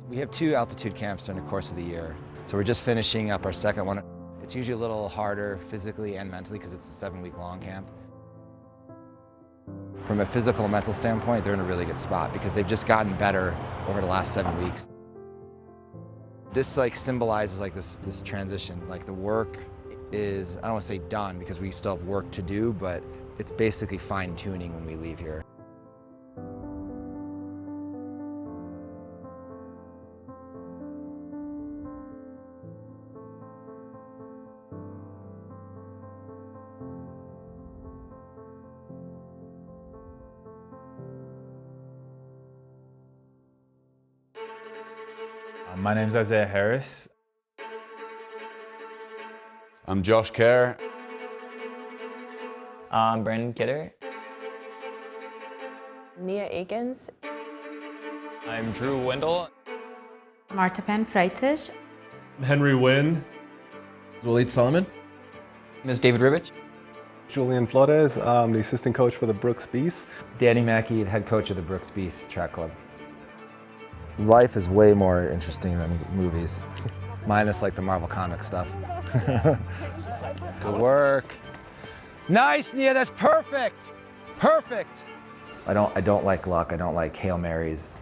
We have 2 altitude camps during the course of the year. So we're just finishing up our second one. It's usually a little harder physically and mentally because it's a 7-week long camp. From a physical and mental standpoint, they're in a really good spot because they've just gotten better over the last 7 weeks. This like symbolizes like this transition. Like the work is, I don't want to say done because we still have work to do, but it's basically fine tuning when we leave here. My name's Isaiah Harris. I'm Josh Kerr. I'm Brandon Kidder. Nia Akins. I'm Drew Wendell. Marta Pan-Freitas. Henry Wynn. Walid Solomon. Ms. David Ribich. Julian Flores, I'm the assistant coach for the Brooks Beast. Danny Mackey, head coach of the Brooks Beast Track Club. Life is way more interesting than movies, minus like the Marvel comic stuff. Good work. Nice, Nia, that's perfect. Perfect. I don't like luck. I don't like Hail Marys.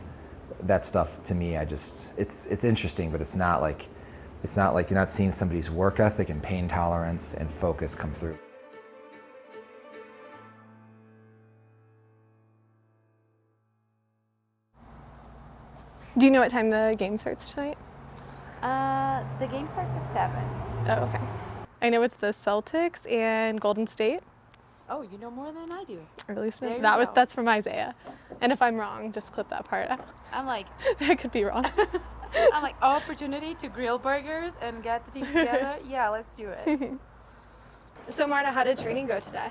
That stuff to me, it's interesting, but it's not like you're not seeing somebody's work ethic and pain tolerance and focus come through. Do you know what time the game starts tonight? The game starts at 7. Oh, okay. I know it's the Celtics and Golden State. Oh, you know more than I do. Or at least There you that was go. that's from Isaiah. And if I'm wrong, just clip that part out. I'm like, I could be wrong. opportunity to grill burgers and get the team together. Yeah, let's do it. So Marta, how did training go today?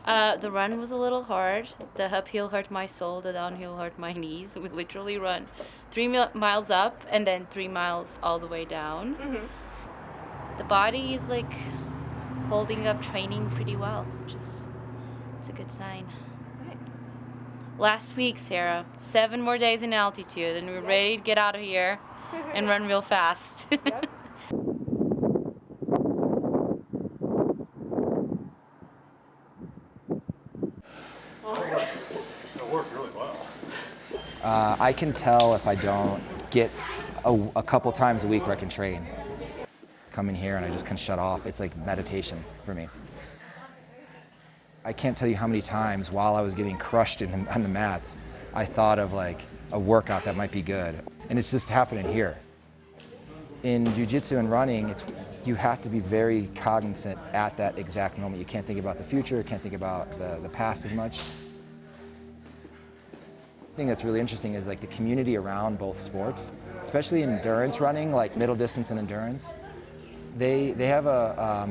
The run was a little hard. The uphill hurt my soul, the downhill hurt my knees. We literally run 3 miles up and then 3 miles all the way down. Mm-hmm. The body is like holding up training pretty well, which is it's a good sign. Nice. Last week, Sarah, 7 more days in altitude and we're ready to get out of here and run real fast. Yep. I can tell if I don't get a couple times a week where I can train. Come in here and I just can shut off. It's like meditation for me. I can't tell you how many times while I was getting crushed on the mats, I thought of like a workout that might be good. And it's just happening here. In jiu-jitsu and running, you have to be very cognizant at that exact moment. You can't think about the future, you can't think about the past as much. The thing that's really interesting is like the community around both sports, especially endurance running, like middle distance and endurance. They have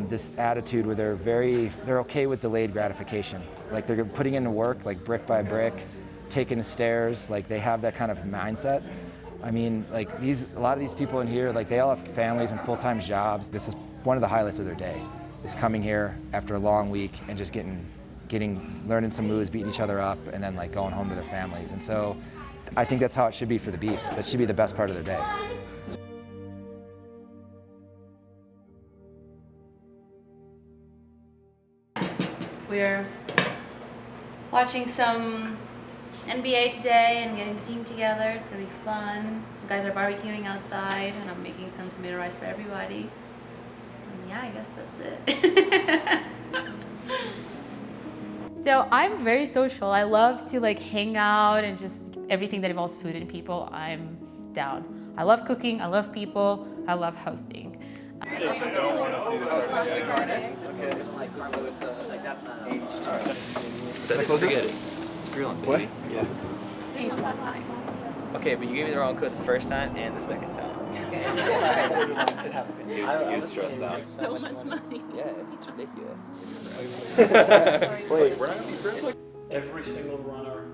this attitude where they're okay with delayed gratification. Like they're putting in the work, like brick by brick, taking the stairs. Like they have that kind of mindset. I mean, like a lot of these people in here, like they all have families and full-time jobs. This is one of the highlights of their day, is coming here after a long week and just learning some moves, beating each other up, and then like going home to their families. And so I think that's how it should be for the Beast. That should be the best part of their day. We're watching some NBA today and getting the team together. It's gonna be fun. The guys are barbecuing outside and I'm making some tomato rice for everybody. And yeah, I guess that's it. So I'm very social. I love to like hang out and just everything that involves food and people, I'm down. I love cooking, I love people, I love hosting. Set it forget it. It's grueling, baby. Yeah. Okay, but you gave me the wrong code the first time and the second time. You was stressed out. So much money. Yeah, it's ridiculous. Every single runner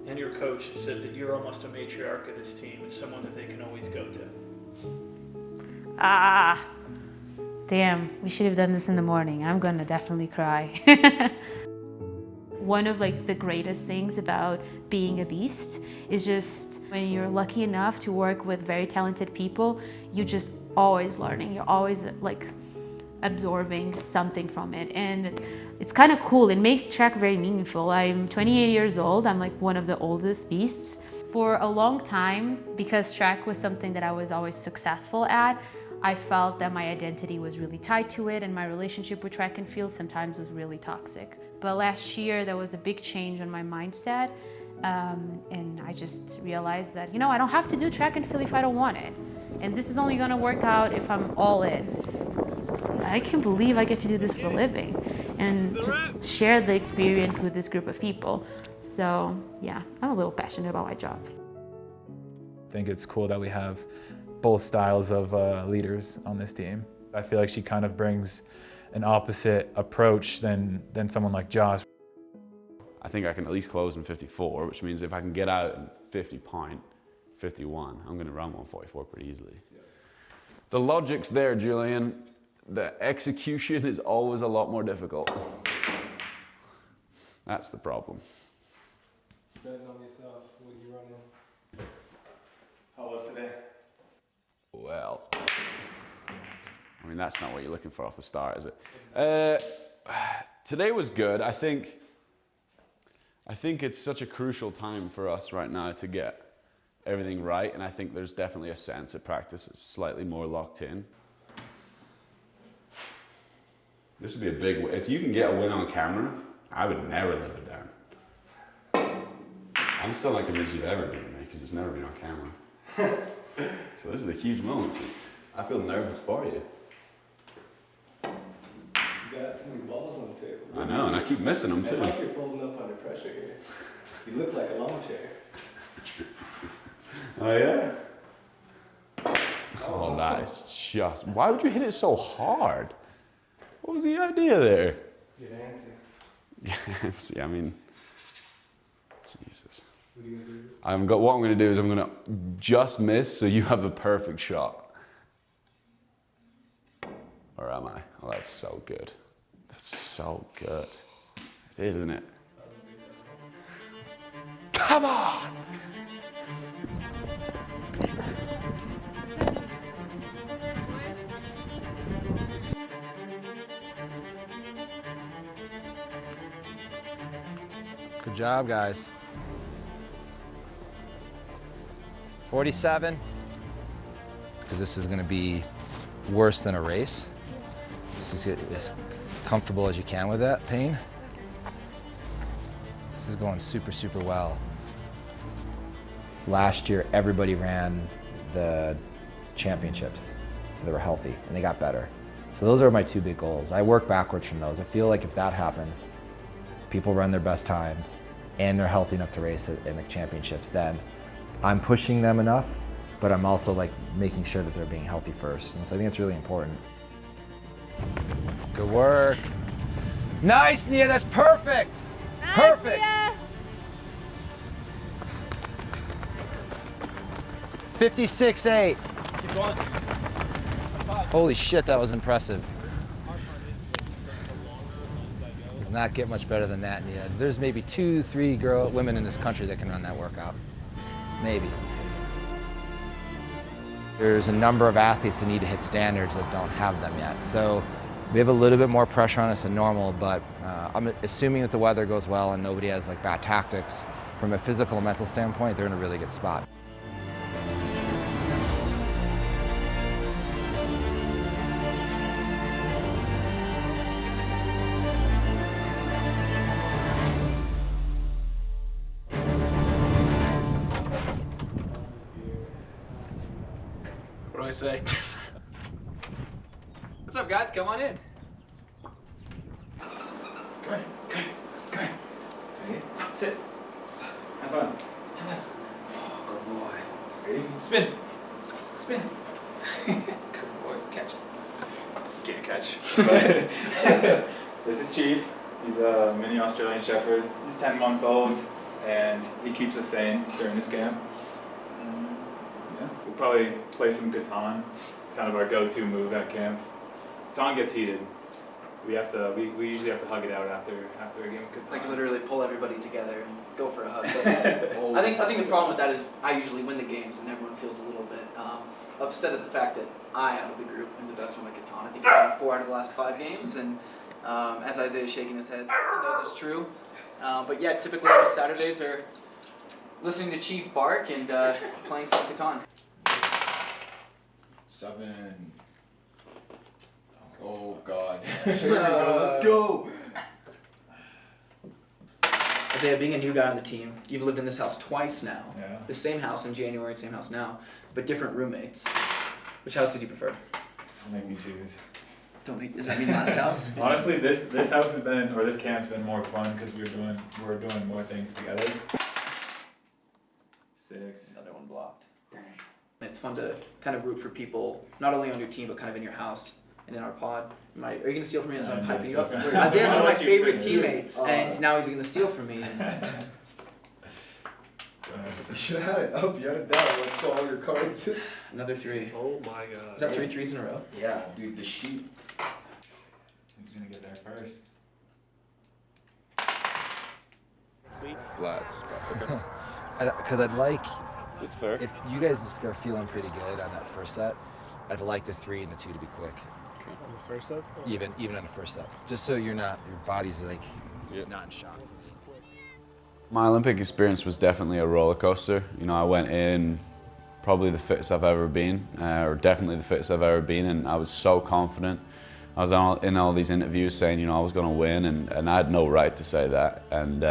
and your coach has said that you're almost a matriarch of this team. It's someone that they can always go to. Damn, we should have done this in the morning. I'm gonna definitely cry. One of like the greatest things about being a beast is just when you're lucky enough to work with very talented people, you're just always learning. You're always like absorbing something from it, and it's kind of cool. It makes track very meaningful. I'm 28 years old. I'm like one of the oldest beasts. For a long time, because track was something that I was always successful at, I felt that my identity was really tied to it, and my relationship with track and field sometimes was really toxic. But last year, there was a big change on my mindset, and I just realized that, I don't have to do track and field if I don't want it. And this is only gonna work out if I'm all in. I can't believe I get to do this for a living and just share the experience with this group of people. So yeah, I'm a little passionate about my job. I think it's cool that we have both styles of leaders on this team. I feel like she kind of brings an opposite approach than someone like Josh. I think I can at least close in 54, which means if I can get out in 51, I'm going to run 144 pretty easily. Yeah. The logic's there, Julian. The execution is always a lot more difficult. That's the problem. Betting on yourself, what are you running? How was today? Well, I mean, that's not what you're looking for off the start, is it? Today was good. I think it's such a crucial time for us right now to get everything right, and I think there's definitely a sense at practice it's slightly more locked in. This would be a big win. If you can get a win on camera, I would never live it down. I'm still not convinced you've ever beaten me because it's never been on camera. So this is a huge moment. I feel nervous for you. You got too many balls on the table. I know, and I keep missing them too. It's like you're folding up under pressure here. You look like a lawn chair. Oh yeah? Oh, that is just... Why would you hit it so hard? What was the idea there? Get antsy. Antsy, I mean... Jesus. What are you gonna do? What I'm going to do is I'm going to just miss so you have a perfect shot. Or am I? Oh, that's so good. That's so good. It is, isn't it? Come on! Good job, guys. 47, because this is going to be worse than a race. Just get as comfortable as you can with that pain. This is going super, super well. Last year, everybody ran the championships, so they were healthy and they got better. So those are my two big goals. I work backwards from those. I feel like if that happens, people run their best times and they're healthy enough to race in the championships, then I'm pushing them enough, but I'm also like making sure that they're being healthy first. And so I think it's really important. Good work. Nice, Nia, that's perfect. Nice, Perfect. Nia. 56.8. Keep going. Holy shit, that was impressive. Does not get much better than that, Nia. There's maybe 2-3 women in this country that can run that workout. Maybe. There's a number of athletes that need to hit standards that don't have them yet. So we have a little bit more pressure on us than normal, but I'm assuming that the weather goes well and nobody has like bad tactics. From a physical and mental standpoint, they're in a really good spot. What do I say? What's up, guys? Come on in. Come on. Sit. Have fun. Oh, good boy. Ready? Spin. Good boy. Catch it. Get a catch. This is Chief. He's a mini Australian Shepherd. He's 10 months old, and he keeps us sane during this camp. Yeah, we'll probably play some Guitar. It's kind of our go-to move at camp. Guitar gets heated. we usually have to hug it out after a game of Catan. Like literally pull everybody together and go for a hug. But I think the problem with that is I usually win the games and everyone feels a little bit upset at the fact that I, out of the group, am the best one at Catan. I think I've won 4 out of the last 5 games, and as Isaiah's shaking his head, he knows it's true. But yeah, typically our Saturdays are listening to Chief bark and playing some Catan. 7. Oh God. Here we go. Let's go. Isaiah, being a new guy on the team, you've lived in this house twice now. Yeah. The same house in January, same house now, but different roommates. Which house did you prefer? Don't make me choose. Does that mean last house? Honestly, this house has been, or this camp's been more fun because we're doing more things together. 6. Another one blocked. Dang. It's fun to kind of root for people, not only on your team, but kind of in your house and in our pod. Are you going to steal from me as I'm hyping you up? Isaiah's one of my favorite teammates, and now he's going to steal from me. You should have had it up. You had it down. Like, saw all your cards. Another 3. Oh my god. Is that 3 threes in a row? Yeah, dude, the sheet. Who's gonna get there first? Sweet. Flats. Because I'd like, It's fair. if you guys are feeling pretty good on that first set, I'd like the 3 and the 2 to be quick, On the first set? even on the first set, just so your body's like Yeah. not in shock. My Olympic experience was definitely a roller coaster. You know, I went in probably the fittest I've ever been, or definitely the fittest I've ever been, and I was so confident. I was in all these interviews saying, you know, I was going to win, and I had no right to say that. And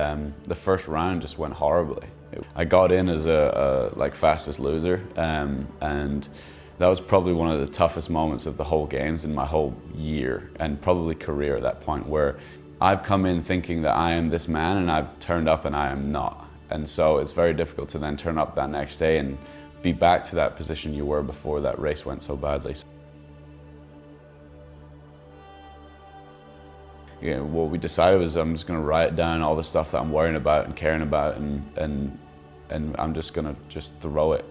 the first round just went horribly. I got in as a fastest loser, and that was probably one of the toughest moments of the whole games in my whole year and probably career at that point, where I've come in thinking that I am this man and I've turned up and I am not. And so it's very difficult to then turn up that next day and be back to that position you were before that race went so badly. Yeah, what we decided was I'm just going to write down all the stuff that I'm worrying about and caring about, and I'm just going to throw it.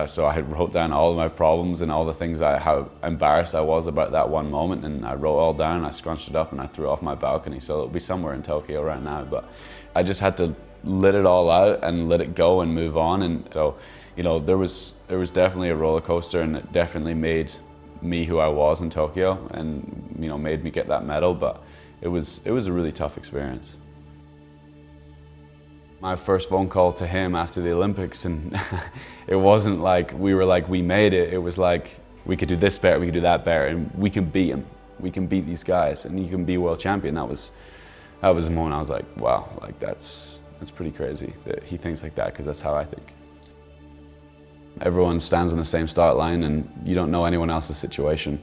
So I wrote down all of my problems and all the things how embarrassed I was about that one moment, and I wrote all down, I scrunched it up and I threw it off my balcony, so it'll be somewhere in Tokyo right now. But I just had to let it all out and let it go and move on. And so, you know, there was definitely a roller coaster, and it definitely made me who I was in Tokyo, and, you know, made me get that medal. But it was a really tough experience. My first phone call to him after the Olympics, and it wasn't like we made it. It was like, we could do this better, we could do that better, and we can beat him. We can beat these guys, and you can be world champion. That was the moment I was like, wow, like that's pretty crazy that he thinks like that, because that's how I think. Everyone stands on the same start line, and you don't know anyone else's situation.